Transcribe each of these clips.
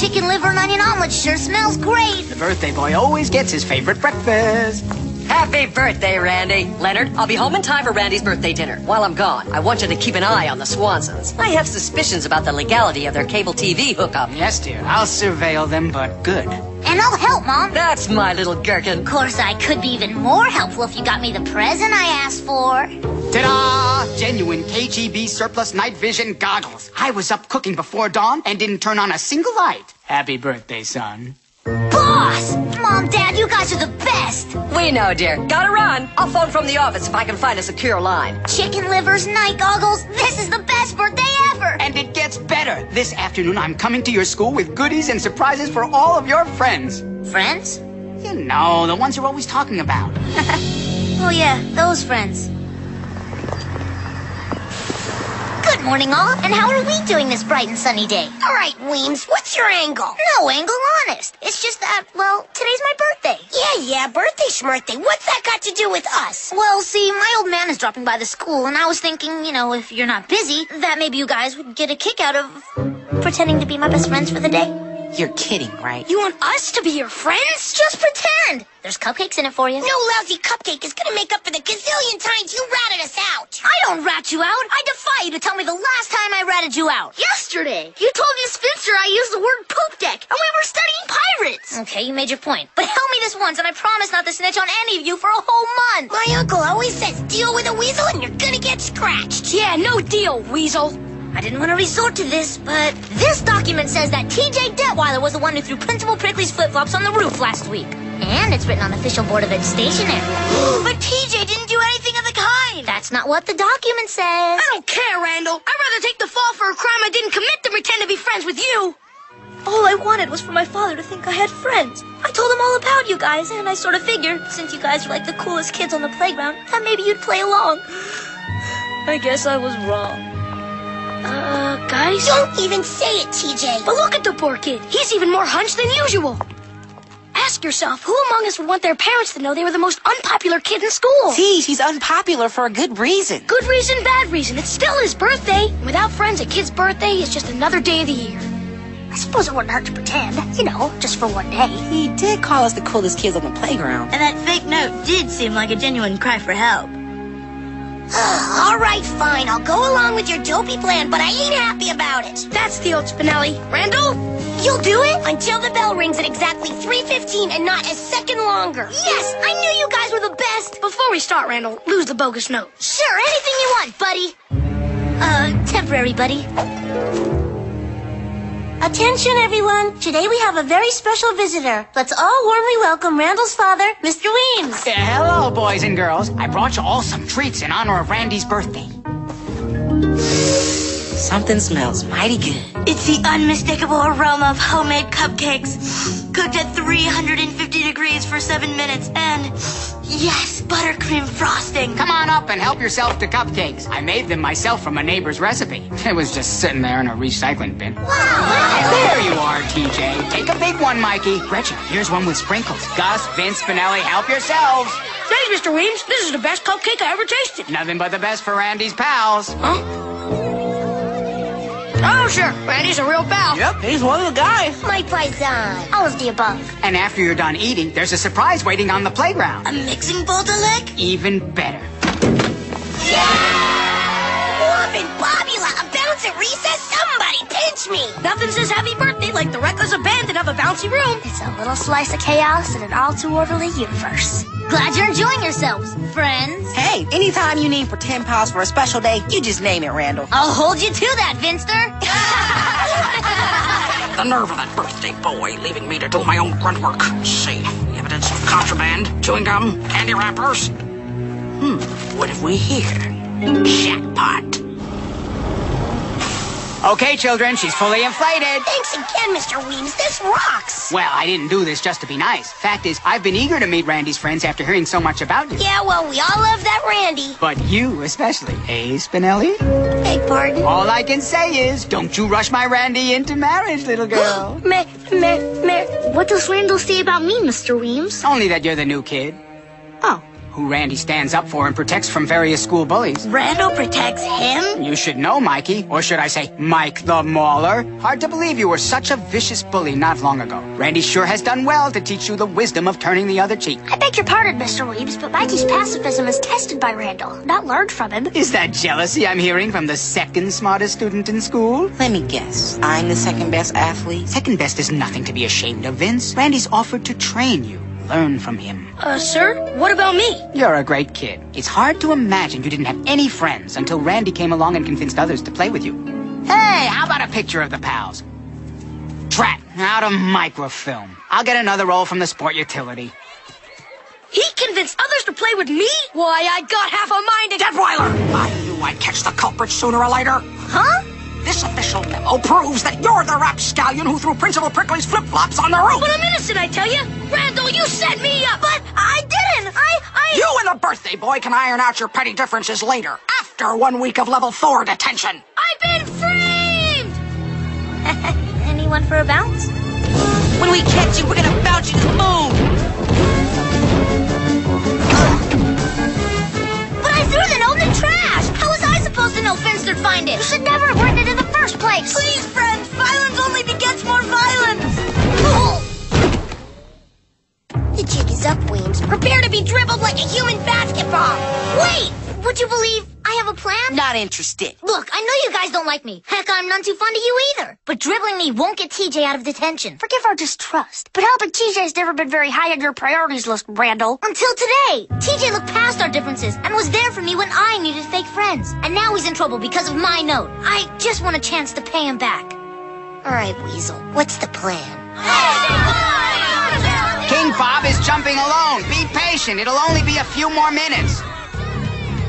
chicken liver and onion omelet sure smells great. The birthday boy always gets his favorite breakfast. Happy birthday, Randy. Leonard, I'll be home in time for Randy's birthday dinner. While I'm gone, I want you to keep an eye on the Swansons. I have suspicions about the legality of their cable TV hookup. Yes, dear. I'll surveil them, but good. And I'll help, Mom. That's my little gherkin. Of course, I could be even more helpful if you got me the present I asked for. Ta-da! Genuine KGB surplus night vision goggles. I was up cooking before dawn and didn't turn on a single light. Happy birthday, son. Boss! Mom, Dad, you guys are the best! We know, dear. Gotta run. I'll phone from the office if I can find a secure line. Chicken livers, night goggles, this is the best birthday ever! And it gets better. This afternoon, I'm coming to your school with goodies and surprises for all of your friends. Friends? You know, the ones you're always talking about. Oh yeah, those friends. Good morning, all, and how are we doing this bright and sunny day? All right, Weems, what's your angle? No angle, honest. It's just that, well, today's my birthday. Yeah, birthday schmirthday. What's that got to do with us? Well, see, my old man is dropping by the school, and I was thinking, you know, if you're not busy, that maybe you guys would get a kick out of pretending to be my best friends for the day. You're kidding, right? You want us to be your friends? Just pretend. There's cupcakes in it for you. No lousy cupcake is gonna make up for the gazillion times you ratted us out. I don't rat you out. I defy you to tell me the last time I ratted you out. Yesterday. You told Miss Finster I used the word poop deck, and we were studying pirates. Okay, you made your point. But help me this once, and I promise not to snitch on any of you for a whole month. My uncle always says, deal with a weasel and you're gonna get scratched. Yeah, no deal, weasel. I didn't want to resort to this, but this document says that T.J. Detweiler was the one who threw Principal Prickly's flip-flops on the roof last week. And it's written on official Board of Ed stationery. But T.J. didn't do anything of the kind. That's not what the document says. I don't care, Randall. I'd rather take the fall for a crime I didn't commit than pretend to be friends with you. All I wanted was for my father to think I had friends. I told him all about you guys, and I sort of figured, since you guys are like the coolest kids on the playground, that maybe you'd play along. I guess I was wrong. Guys? Don't even say it, TJ. But look at the poor kid. He's even more hunched than usual. Ask yourself, who among us would want their parents to know they were the most unpopular kid in school? See, he's unpopular for a good reason. Good reason, bad reason. It's still his birthday. Without friends, a kid's birthday is just another day of the year. I suppose it wouldn't hurt to pretend, you know, just for one day. He did call us the coolest kids on the playground. And that fake note did seem like a genuine cry for help. All right, fine. I'll go along with your dopey plan, but I ain't happy about it. That's the old Spinelli. Randall? You'll do it until the bell rings at exactly 3:15 and not a second longer. Yes, I knew you guys were the best. Before we start, Randall, lose the bogus note. Sure, anything you want, buddy. Temporary, buddy. Attention, everyone. Today we have a very special visitor. Let's all warmly welcome Randall's father, Mr. Weems. Hello, boys and girls. I brought you all some treats in honor of Randy's birthday. Something smells mighty good. It's the unmistakable aroma of homemade cupcakes, cooked at 350 degrees for 7 minutes, and yes, buttercream frosting. Come on up and help yourself to cupcakes. I made them myself from a neighbor's recipe. It was just sitting there in a recycling bin. Wow! There you are, TJ. Take a big one, Mikey. Gretchen, here's one with sprinkles. Gus, Vince, Spinelli, help yourselves. Thanks, Mr. Weems. This is the best cupcake I ever tasted. Nothing but the best for Randy's pals. Huh? Oh, sure. Randy's a real pal. Yep, he's one of the guys. My paisan. All of the above. And after you're done eating, there's a surprise waiting on the playground. A mixing bowl to lick? Even better. Bob and Bobula, a bounce at recess? Somebody pinch me. Nothing says happy birthday like the reckless abandon of a bouncy room. It's a little slice of chaos in an all-too-orderly universe. Glad you're enjoying yourselves, friends. Hey, anytime you need pretend pals for a special day, you just name it, Randall. I'll hold you to that, Vinster. The nerve of that birthday boy leaving me to do my own grunt work. See, evidence of contraband, chewing gum, candy wrappers. What have we here? Jackpot. Okay, children, she's fully inflated. Thanks again, Mr. Weems. This rocks. Well, I didn't do this just to be nice. Fact is, I've been eager to meet Randy's friends after hearing so much about you. Yeah, well, we all love that Randy. But you especially, eh, Spinelli? Beg pardon? All I can say is, don't you rush my Randy into marriage, little girl. What does Randall say about me, Mr. Weems? Only that you're the new kid. Oh. who Randy stands up for and protects from various school bullies. Randall protects him? You should know, Mikey. Or should I say, Mike the Mauler? Hard to believe you were such a vicious bully not long ago. Randy sure has done well to teach you the wisdom of turning the other cheek. I beg your pardon, Mr. Weems, but Mikey's pacifism is tested by Randall, not learned from him. Is that jealousy I'm hearing from the second smartest student in school? Let me guess. I'm the second best athlete? Second best is nothing to be ashamed of, Vince. Randy's offered to train you. Learn from him. Sir? What about me? You're a great kid. It's hard to imagine you didn't have any friends until Randy came along and convinced others to play with you. Hey, how about a picture of the pals? Drat, out of microfilm. I'll get another roll from the sport utility. He convinced others to play with me? Why, I got half a mind to... Detweiler! I knew I'd catch the culprit sooner or later. Huh? This official memo proves that you're the rapscallion who threw Principal Prickly's flip-flops on the roof. But I'm innocent, I tell you. Randall, you set me up. But I didn't. You and the birthday boy can iron out your petty differences later, after 1 week of level 4 detention. I've been framed! Anyone for a bounce? When we catch you, we're gonna bounce you to the moon! But I threw the note in the trash! How was I supposed to know Finster'd find it? You should never have written it in the first place! Please, friends, violence only begets more violence! The jig is up, Weems. Prepare to be dribbled like a human basketball! Wait! Would you believe I have a plan? Not interested. Look, I know you guys don't like me. Heck, I'm none too fond of you either. But dribbling me won't get TJ out of detention. Forgive our distrust, but helping TJ's never been very high on your priorities list, Randall. Until today. TJ looked past our differences and was there for me when I needed fake friends. And now he's in trouble because of my note. I just want a chance to pay him back. All right, Weasel, what's the plan? King Bob is jumping alone. Be patient. It'll only be a few more minutes.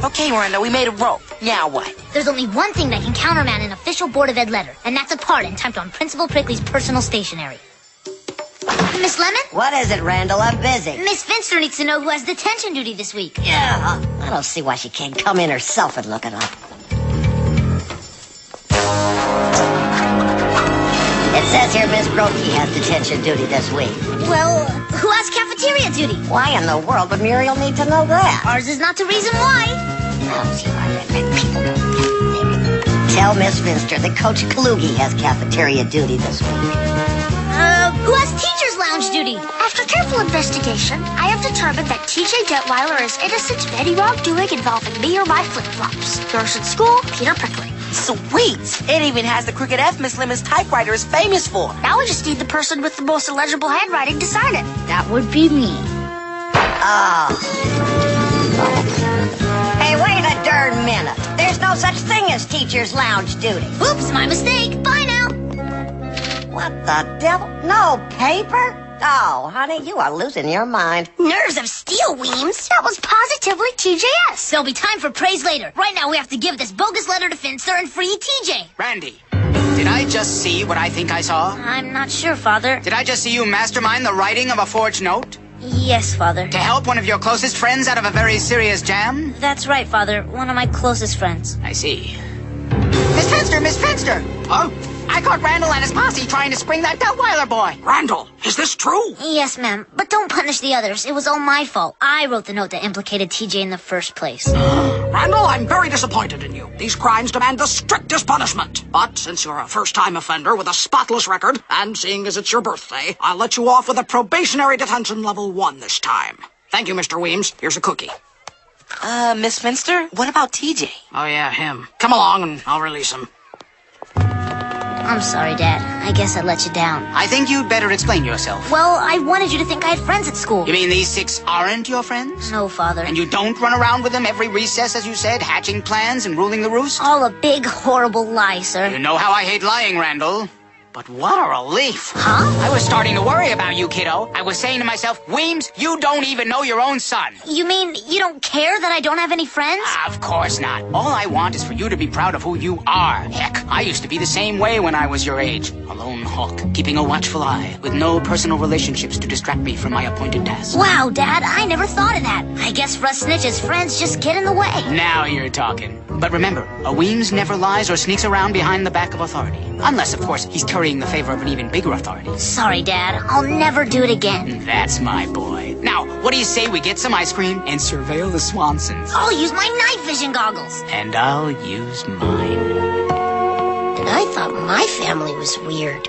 Okay, Randall, we made a rope. Now what? There's only one thing that can countermand an official Board of Ed letter, and that's a pardon typed on Principal Prickly's personal stationery. Miss Lemon? What is it, Randall? I'm busy. Miss Finster needs to know who has detention duty this week. Yeah, I don't see why she can't come in herself and look it up. It says here Miss Brokey has detention duty this week. Well, who has cafeteria duty? Why in the world would Muriel need to know that? Ours is not the reason why. Tell Miss Finster that Coach Kalugi has cafeteria duty this week. Who has teacher's lounge duty? After careful investigation, I have determined that TJ Detweiler is innocent of any wrongdoing involving me or my flip-flops. Yours in school, Peter Prickly. Sweet! It even has the crooked F Miss Lemon's typewriter is famous for. Now we just need the person with the most illegible handwriting to sign it. That would be me. Oh. Hey, wait a darn minute. There's no such thing as teacher's lounge duty. Oops, my mistake. Bye now. What the devil? No paper? Oh, honey, you are losing your mind. Nerves of steel, Weems. That was positively TJS. There'll be time for praise later. Right now, we have to give this bogus letter to Finster and free TJ. Randy, did I just see what I think I saw? I'm not sure, Father. Did I just see you mastermind the writing of a forged note? Yes, Father. To help one of your closest friends out of a very serious jam? That's right, Father. One of my closest friends. I see. Miss Finster! Miss Finster! Huh? I caught Randall and his posse trying to spring that Detweiler boy. Randall, is this true? Yes, ma'am. But don't punish the others. It was all my fault. I wrote the note that implicated TJ in the first place. Randall, I'm very disappointed in you. These crimes demand the strictest punishment. But since you're a first-time offender with a spotless record, and seeing as it's your birthday, I'll let you off with a probationary detention level 1 this time. Thank you, Mr. Weems. Here's a cookie. Miss Finster, what about TJ? Oh, yeah, him. Come along and I'll release him. I'm sorry, Dad. I guess I let you down. I think you'd better explain yourself. Well, I wanted you to think I had friends at school. You mean these 6 aren't your friends? No, Father. And you don't run around with them every recess, as you said, hatching plans and ruling the roost? All a big, horrible lie, sir. You know how I hate lying, Randall. But what a relief. Huh? I was starting to worry about you, kiddo. I was saying to myself, Weems, you don't even know your own son. You mean you don't care that I don't have any friends? Of course not. All I want is for you to be proud of who you are. Heck, I used to be the same way when I was your age. A lone hawk, keeping a watchful eye, with no personal relationships to distract me from my appointed task. Wow, Dad, I never thought of that. I guess for us snitches, friends just get in the way. Now you're talking. But remember, a Weems never lies or sneaks around behind the back of authority. Unless, of course, he's currying the favor of an even bigger authority. Sorry, Dad. I'll never do it again. That's my boy. Now, what do you say we get some ice cream and surveil the Swansons? I'll use my night vision goggles. And I'll use mine. And I thought my family was weird.